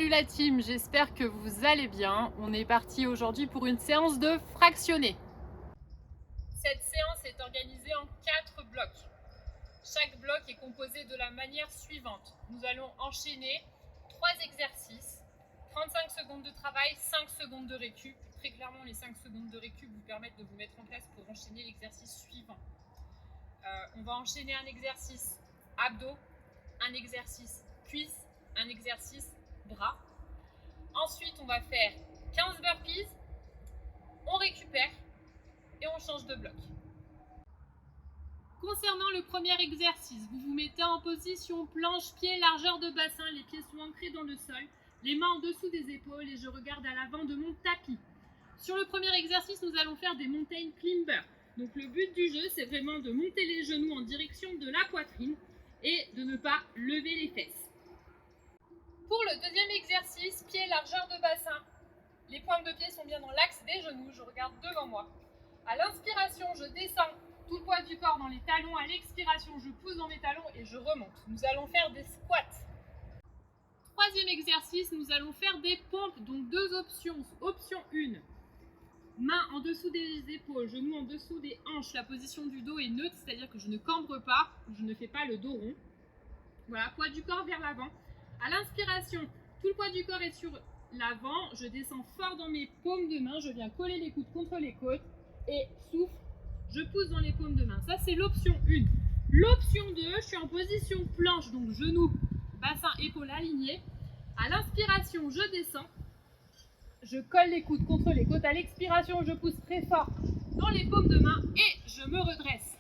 Salut la team, j'espère que vous allez bien. On est parti aujourd'hui pour une séance de fractionné. Cette séance est organisée en 4 blocs. Chaque bloc est composé de la manière suivante. Nous allons enchaîner 3 exercices, 35 secondes de travail, 5 secondes de récup. Très clairement, les 5 secondes de récup vous permettent de vous mettre en place pour enchaîner l'exercice suivant. On va enchaîner un exercice abdos, un exercice cuisses, un exercice bras. Ensuite, on va faire 15 burpees, on récupère et on change de bloc. Concernant le premier exercice, vous vous mettez en position planche-pied, largeur de bassin, les pieds sont ancrés dans le sol, les mains en dessous des épaules et je regarde à l'avant de mon tapis. Sur le premier exercice, nous allons faire des mountain climbers. Donc le but du jeu, c'est vraiment de monter les genoux en direction de la poitrine et de ne pas lever les fesses. Pour le deuxième exercice, pied, largeur de bassin, les pointes de pied sont bien dans l'axe des genoux, je regarde devant moi. À l'inspiration, je descends tout le poids du corps dans les talons, à l'expiration, je pousse dans mes talons et je remonte. Nous allons faire des squats. Troisième exercice, nous allons faire des pompes, donc 2 options. Option 1, main en dessous des épaules, genoux en dessous des hanches, la position du dos est neutre, c'est-à-dire que je ne cambre pas, je ne fais pas le dos rond. Voilà, poids du corps vers l'avant. À l'inspiration, tout le poids du corps est sur l'avant, je descends fort dans mes paumes de main, je viens coller les coudes contre les côtes et souffle, je pousse dans les paumes de main. Ça, c'est l'option 1. L'option 2, je suis en position planche, donc genoux, bassin, épaules alignés. À l'inspiration, je descends, je colle les coudes contre les côtes. À l'expiration, je pousse très fort dans les paumes de main et je me redresse.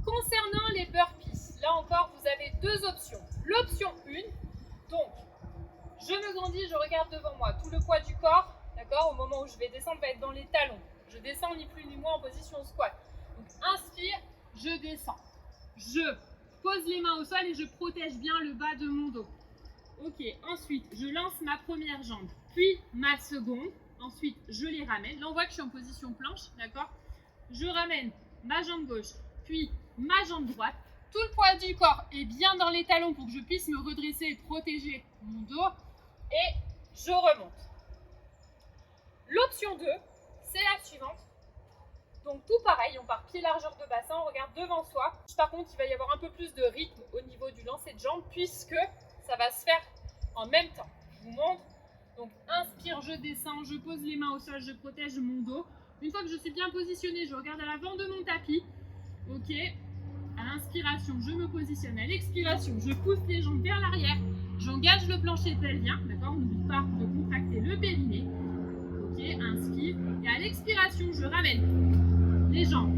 Concernant les burpees, là encore, vous avez 2 options. L'option 1, donc, je me grandis, je regarde devant moi. Tout le poids du corps, d'accord, au moment où je vais descendre, va être dans les talons. Je descends ni plus ni moins en position squat. Donc, inspire, je descends. Je pose les mains au sol et je protège bien le bas de mon dos. Ok, ensuite, je lance ma première jambe, puis ma seconde. Ensuite, je les ramène. Là, on voit que je suis en position planche, d'accord. Je ramène ma jambe gauche, puis ma jambe droite. Tout le poids du corps est bien dans les talons pour que je puisse me redresser et protéger mon dos. Et je remonte. L'option 2, c'est la suivante. Donc tout pareil, on part pied largeur de bassin, on regarde devant soi. Par contre, il va y avoir un peu plus de rythme au niveau du lancer de jambe puisque ça va se faire en même temps. Je vous montre. Donc inspire, je descends, je pose les mains au sol, je protège mon dos. Une fois que je suis bien positionnée, je regarde à l'avant de mon tapis. Ok. À l'inspiration, je me positionne. À l'expiration, je pousse les jambes vers l'arrière. J'engage le plancher pelvien. D'accord, on n'oublie pas de contracter le périnée. Ok, inspire. Et à l'expiration, je ramène les jambes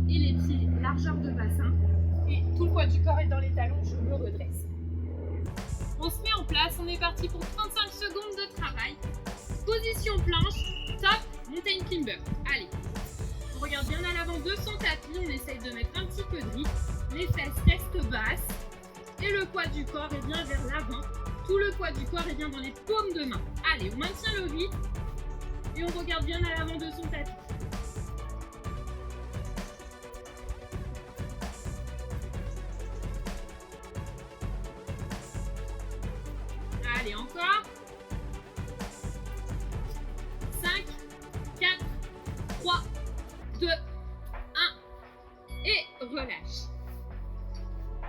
et les pieds, largeur de bassin. Et tout le poids du corps est dans les talons, je me redresse. On se met en place, on est parti pour 35 secondes de travail. Position planche, top, mountain climber. Allez. On regarde bien à l'avant de son tapis, on essaye de mettre un petit peu de rythme. Les fesses restent basses et le poids du corps est bien vers l'avant. Tout le poids du corps est bien dans les paumes de main. Allez, on maintient le rythme et on regarde bien à l'avant de son tapis. Allez, encore. 5, 4, 3, 2, 1 et relâche.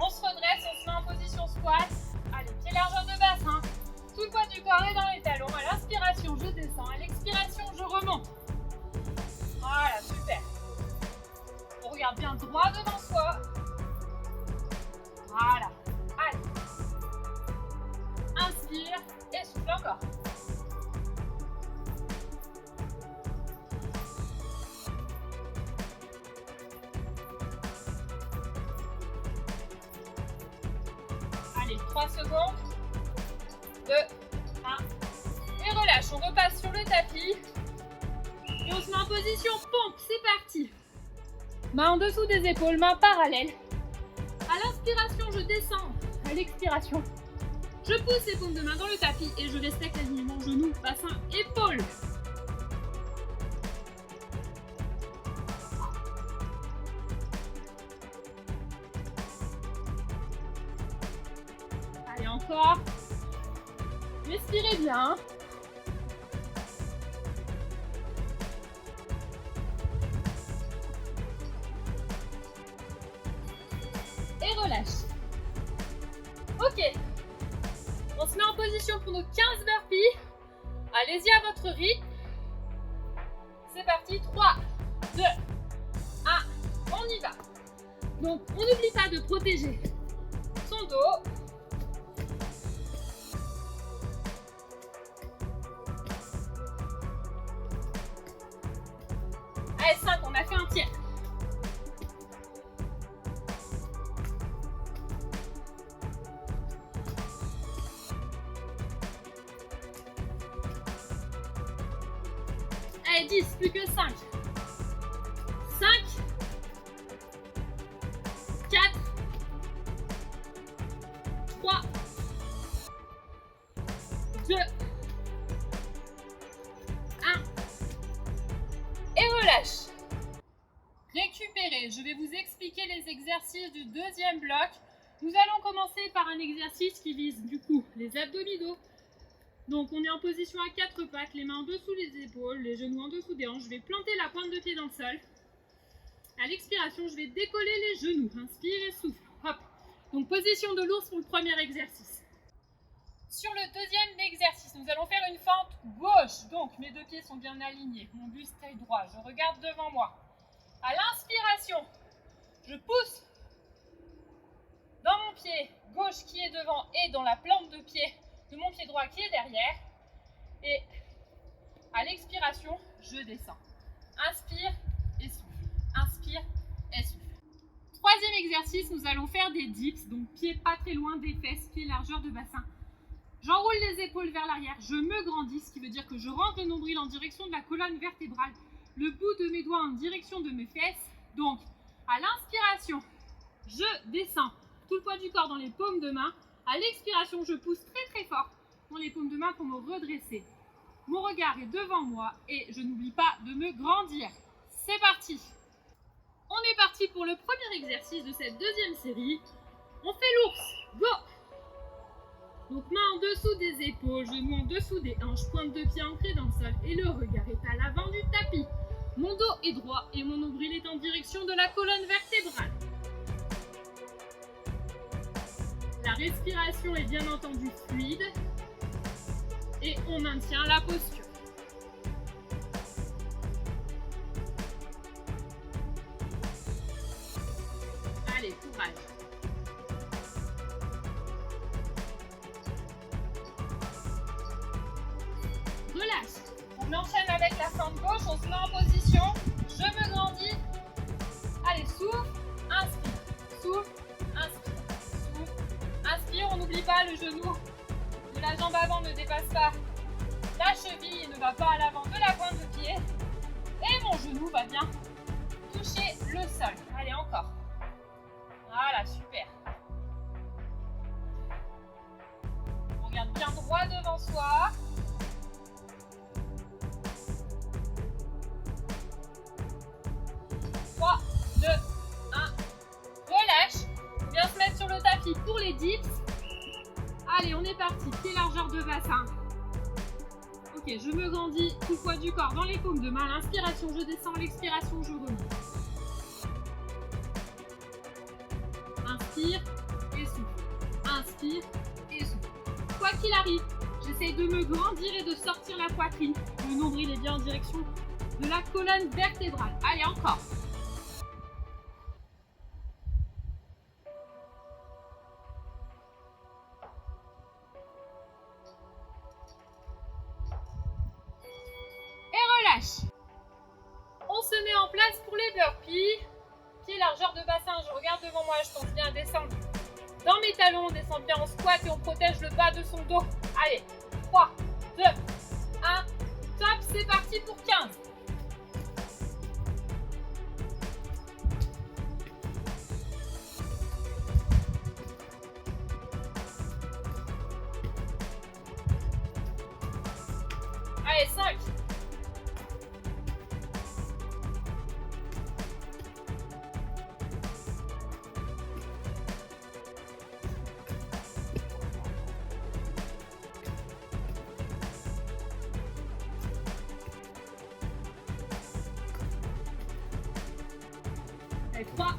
On se redresse, on se met en position squat. Allez, pied largeur de bassin. Tout le poids du corps est dans les talons. À l'inspiration, je descends. À l'expiration, je remonte. Voilà, super. On regarde bien droit devant soi. Voilà. Allez. Inspire et souffle encore. Allez, 3 secondes. 2, 1. Et relâche. On repasse sur le tapis. Et on se met en position pompe. C'est parti. Main en dessous des épaules, main parallèle. À l'inspiration, je descends. À l'expiration, je pousse les paumes de main dans le tapis et je respecte l'alignement genou, bassin, épaules. Allez, encore. Respirez bien. Et relâche. Ok. On se met en position pour nos 15 burpees. Allez-y à votre rythme. C'est parti. 3, 2, 1. On y va. Donc, on n'oublie pas de protéger son dos. Allez, 5, on a fait un tiers. Allez, 10, plus que 5. 5, 4, 3, 2, 1. Et relâche. Récupérez. Je vais vous expliquer les exercices du deuxième bloc. Nous allons commencer par un exercice qui vise du coup les abdominaux. Donc on est en position à 4 pattes, les mains en dessous des épaules, les genoux en dessous des hanches. Je vais planter la pointe de pied dans le sol. À l'expiration, je vais décoller les genoux. Inspire et souffle. Hop. Donc position de l'ours pour le premier exercice. Sur le deuxième exercice, nous allons faire une fente gauche. Donc mes deux pieds sont bien alignés. Mon buste est droit. Je regarde devant moi. À l'inspiration, je pousse dans mon pied gauche qui est devant et dans la plante de pied de mon pied droit qui est derrière. Et à l'expiration, je descends. Inspire et souffle. Inspire et souffle. Troisième exercice, nous allons faire des dips. Donc pieds pas très loin des fesses, pieds largeur de bassin. J'enroule les épaules vers l'arrière. Je me grandis, ce qui veut dire que je rentre le nombril en direction de la colonne vertébrale. Le bout de mes doigts en direction de mes fesses. Donc à l'inspiration, je descends tout le poids du corps dans les paumes de main. À l'expiration, je pousse très très fort dans les paumes de main pour me redresser. Mon regard est devant moi et je n'oublie pas de me grandir. C'est parti. On est parti pour le premier exercice de cette deuxième série. On fait l'ours. Go. Donc main en dessous des épaules, genoux en dessous des hanches, pointe de pied ancrée dans le sol et le regard est à l'avant du tapis. Mon dos est droit et mon nombril est en direction de la colonne vertébrale. La respiration est bien entendu fluide et on maintient la posture. Allez, courage. Relâche. On enchaîne avec la fente gauche, on se met en position. Je me grandis. Allez, souffle, inspire, souffle, inspire, souffle, inspire. On n'oublie pas le genou de la jambe avant ne dépasse pas la cheville et ne va pas à l'avant de la pointe de pied. Et mon genou va bien toucher le sol. Allez, encore. Voilà, super. On regarde bien droit devant soi. Pour les dips. Allez, on est parti. Pied largeur de bassin. Ok, je me grandis. Tout le poids du corps dans les paumes de main. L'inspiration, je descends. L'expiration, je remonte. Inspire et souffle. Inspire et souffle. Quoi qu'il arrive, j'essaye de me grandir et de sortir la poitrine. Le nombril est bien en direction de la colonne vertébrale. Allez, encore. On se met en place pour les burpees. Pied largeur de bassin, je regarde devant moi, je pense bien à descendre dans mes talons, on descend bien en squat et on protège le bas de son dos. Allez, 3, 2, 1, top, c'est parti pour 15. Allez, 5. 3,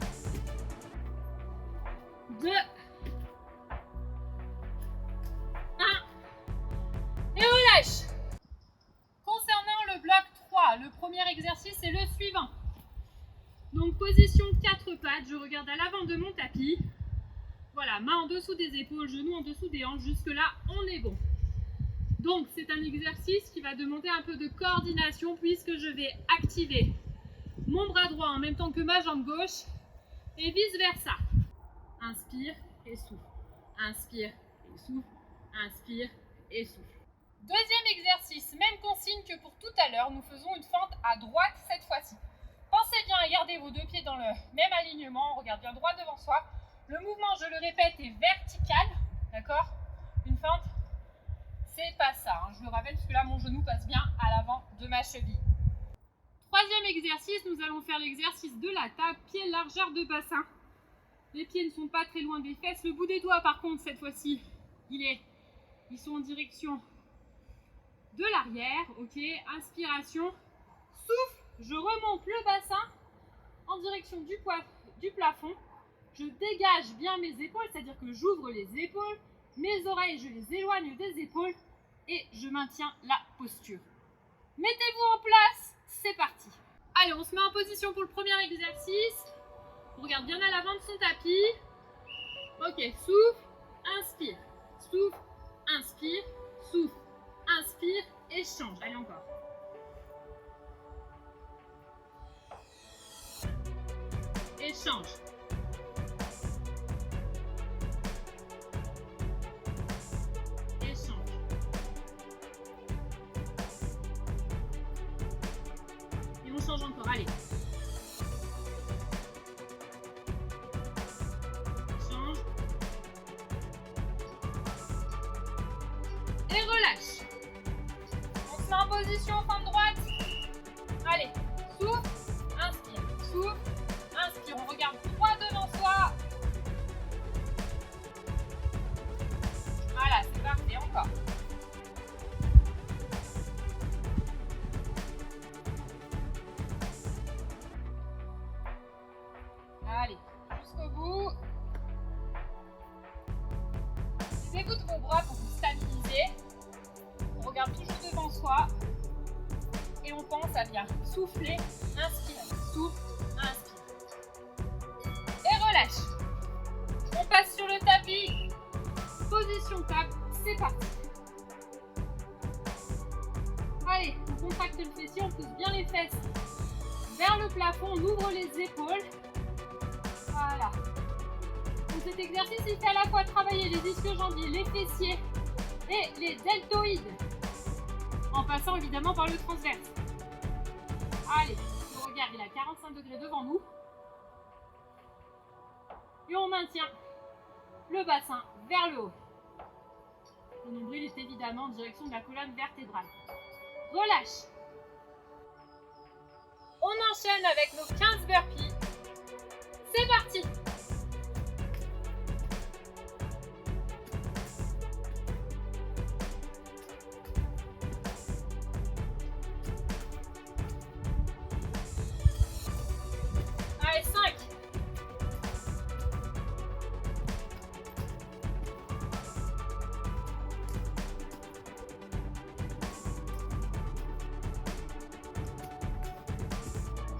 2, 1. Et relâche. Concernant le bloc 3, le premier exercice est le suivant. Donc position 4 pattes, je regarde à l'avant de mon tapis. Voilà, main en dessous des épaules, genoux en dessous des hanches, jusque là on est bon. Donc c'est un exercice qui va demander un peu de coordination puisque je vais activer mon bras droit en même temps que ma jambe gauche et vice versa. Inspire et souffle, inspire et souffle, inspire et souffle. Deuxième exercice, même consigne que pour tout à l'heure, nous faisons une fente à droite cette fois-ci. Pensez bien à garder vos deux pieds dans le même alignement, on regarde bien droit devant soi. Le mouvement, je le répète, est vertical, d'accord? Une fente, c'est pas ça, hein. Je le rappelle parce que là, mon genou passe bien à l'avant de ma cheville. Troisième exercice, nous allons faire l'exercice de la table, pied largeur de bassin. Les pieds ne sont pas très loin des fesses. Le bout des doigts, par contre, cette fois-ci, ils sont en direction de l'arrière. Ok, inspiration, souffle, je remonte le bassin en direction du plafond. Je dégage bien mes épaules, c'est-à-dire que j'ouvre les épaules, mes oreilles, je les éloigne des épaules et je maintiens la posture. Mettez-vous en place, c'est parti. Allez, on se met en position pour le premier exercice. On regarde bien à l'avant de son tapis. Ok, souffle, inspire, souffle, inspire, souffle, inspire et change. Allez, encore. Et change. Et change. Et on change encore, allez. Change. Et relâche. On se met en position fente droite. Allez, souffle, inspire, souffle, inspire. On regarde droit devant soi. Voilà, c'est parfait, encore. Allez, jusqu'au bout. Dégoûte vos bras pour vous stabiliser. On regarde toujours devant soi. Et on pense à bien souffler, inspire, souffle, inspire. Et relâche. On passe sur le tapis. Position table, c'est parti. Allez, on contracte le fessier, on pousse bien les fesses vers le plafond, on ouvre les épaules. Voilà. Donc cet exercice, il fait à la fois travailler les ischio-jambiers, les fessiers et les deltoïdes, en passant évidemment par le transverse. Allez, le regard il est à 45 degrés devant nous. Et on maintient le bassin vers le haut. Le nombril est évidemment en direction de la colonne vertébrale. Relâche. On enchaîne avec nos 15 burpees. C'est parti. Allez, 5.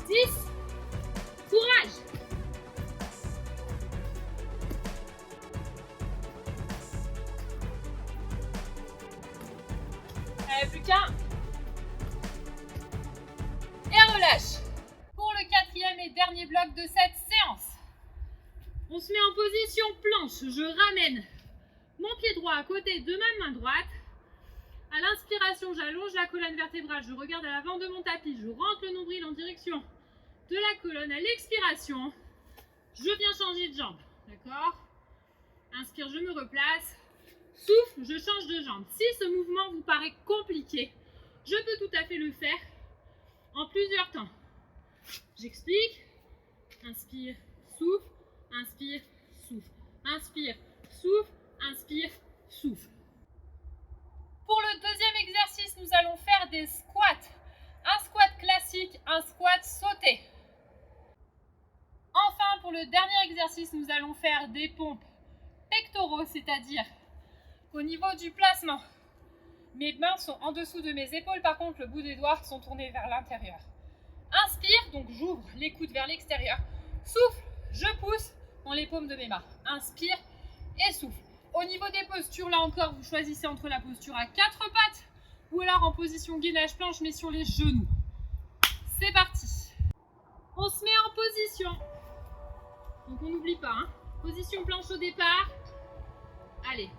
10. Courage. Allez, plus qu'un. Et relâche. Pour le quatrième et dernier bloc de cette séance, on se met en position planche. Je ramène mon pied droit à côté de ma main droite. À l'inspiration, j'allonge la colonne vertébrale. Je regarde à l'avant de mon tapis. Je rentre le nombril en direction de la colonne. À l'expiration, je viens changer de jambe. D'accord? Inspire, je me replace. Souffle, je change de jambe. Si ce mouvement vous paraît compliqué, je peux tout à fait le faire en plusieurs temps. J'explique. Inspire, souffle, inspire, souffle. Inspire, souffle, inspire, souffle. Pour le deuxième exercice, nous allons faire des squats. Un squat classique, un squat sauté. Enfin, dernier exercice, nous allons faire des pompes pectoraux, c'est-à-dire au niveau du placement. Mes mains sont en dessous de mes épaules, par contre le bout des doigts sont tournés vers l'intérieur. Inspire, donc j'ouvre les coudes vers l'extérieur. Souffle, je pousse dans les paumes de mes mains. Inspire et souffle. Au niveau des postures, là encore, vous choisissez entre la posture à 4 pattes ou alors en position gainage planche mais sur les genoux. C'est parti. On se met en position. Donc on n'oublie pas, hein. Position planche au départ. Allez.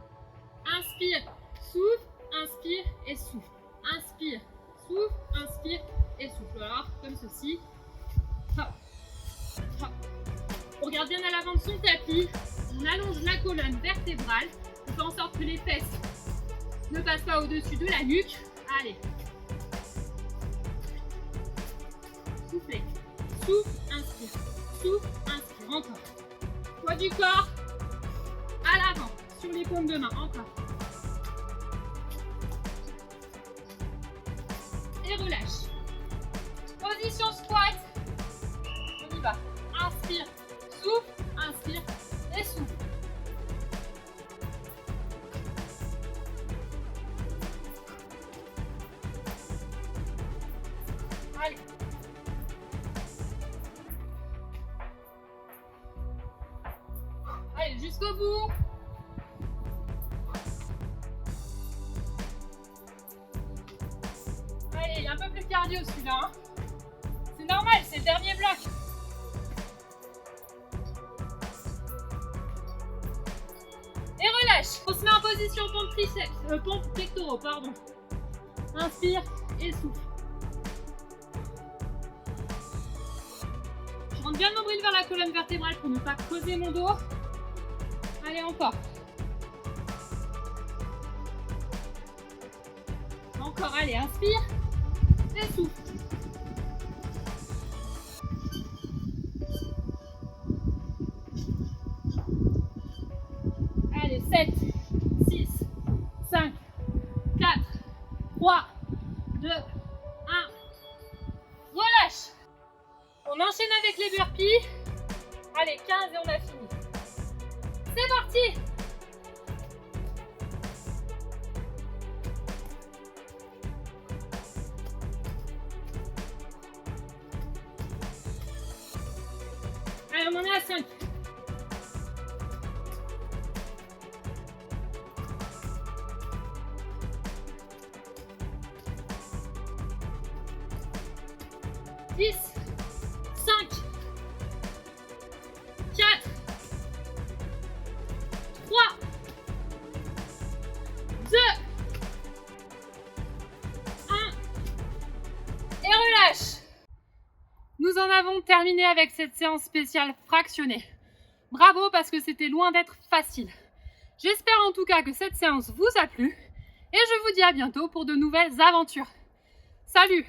Inspire, souffle, inspire et souffle. Inspire, souffle, inspire et souffle. Alors, comme ceci. Hop. Hop. On regarde bien à l'avant de son tapis. On allonge la colonne vertébrale. On fait en sorte que les fesses ne passent pas au-dessus de la nuque. Allez. Soufflez. Souffle, inspire. Souffle, inspire. Encore. Poids du corps à l'avant. Sur les paumes de main. Encore. Et relâche. Position squat. On y va. Inspire, souffle, inspire et souffle. Allez. Allez, jusqu'au bout. Allez, un peu plus de cardio celui-là. Hein. C'est normal, c'est le dernier bloc. Et relâche. On se met en position pompe triceps, pompe pectoraux, pardon. Inspire et souffle. Je rentre bien le nombril vers la colonne vertébrale pour ne pas creuser mon dos. Allez, encore. Encore, allez, inspire et souffle. Allez, 7, 6, 5, 4, 3, 2, 1. Relâche. On enchaîne avec les burpees. Allez, 15 et on a fini. C'est parti. Allez, on en est à 5. Dix, 5, 4, 3, 2, 1 et relâche. Nous en avons terminé avec cette séance spéciale fractionnée. Bravo parce que c'était loin d'être facile. J'espère en tout cas que cette séance vous a plu et je vous dis à bientôt pour de nouvelles aventures. Salut!